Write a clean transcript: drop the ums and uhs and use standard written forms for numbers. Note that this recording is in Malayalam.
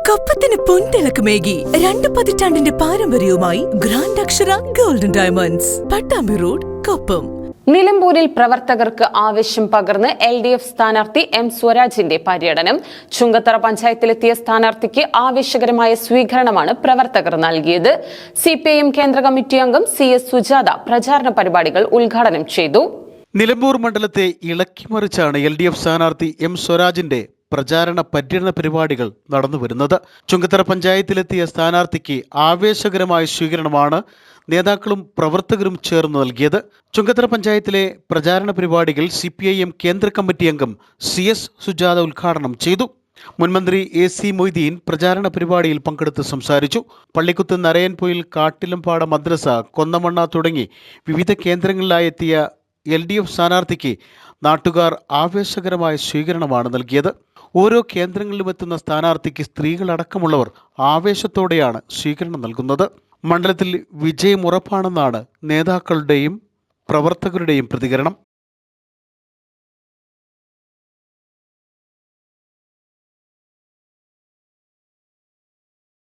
കൊപ്പത്തിന് പൊൻതിളക്കമേകി 2 പതിറ്റാണ്ടിന്റെ പാരമ്പര്യവുമായി ഗ്രാൻഡ് അക്ഷര golden diamonds, Pattambi road, Koppam. നിലമ്പൂരിൽ പ്രവർത്തകർക്ക് ആവേശം പകർന്ന് LDF സ്ഥാനാർത്ഥി M സ്വരാജിന്റെ പര്യടനം. ചുങ്കത്തറ പഞ്ചായത്തിലെത്തിയ സ്ഥാനാർത്ഥിക്ക് ആവേശകരമായ സ്വീകരണമാണ് പ്രവർത്തകർ നൽകിയത്. CPIM കേന്ദ്ര കമ്മിറ്റി അംഗം CS സുജാത പ്രചാരണ പരിപാടികൾ ഉദ്ഘാടനം ചെയ്തു. നിലമ്പൂർ മണ്ഡലത്തെ ഇളക്കിമറിച്ചാണ് LDF സ്ഥാനാർത്ഥി M സ്വരാജിന്റെ പ്രചാരണ പര്യടന പരിപാടികൾ നടന്നുവരുന്നത്. ചുങ്കത്തറ പഞ്ചായത്തിലെത്തിയ സ്ഥാനാർത്ഥിക്ക് ആവേശകരമായ സ്വീകരണമാണ് നേതാക്കളും പ്രവർത്തകരും ചേർന്ന് നൽകിയത്. ചുങ്കത്തറ പഞ്ചായത്തിലെ പ്രചാരണ പരിപാടികൾ CPIM കേന്ദ്ര കമ്മിറ്റി അംഗം CS സുജാത ഉദ്ഘാടനം ചെയ്തു. മുൻമന്ത്രി AC മൊയ്തീൻ പ്രചാരണ പരിപാടിയിൽ പങ്കെടുത്ത് സംസാരിച്ചു. പള്ളിക്കുത്ത് നരയൻപൊയിൽ കാട്ടിലമ്പാട മദ്രസ, കൊന്നമണ്ണ തുടങ്ങി വിവിധ കേന്ദ്രങ്ങളിലായി എത്തിയ LDF സ്ഥാനാർത്ഥിക്ക് നാട്ടുകാർ ആവേശകരമായ സ്വീകരണമാണ് നൽകിയത്. ഓരോ കേന്ദ്രങ്ങളിലും എത്തുന്ന സ്ഥാനാർത്ഥിക്ക് സ്ത്രീകളടക്കമുള്ളവർ ആവേശത്തോടെയാണ് സ്വീകരണം നൽകുന്നത്. മണ്ഡലത്തിൽ വിജയം ഉറപ്പാണെന്നാണ് നേതാക്കളുടെയും പ്രവർത്തകരുടെയും പ്രതികരണം.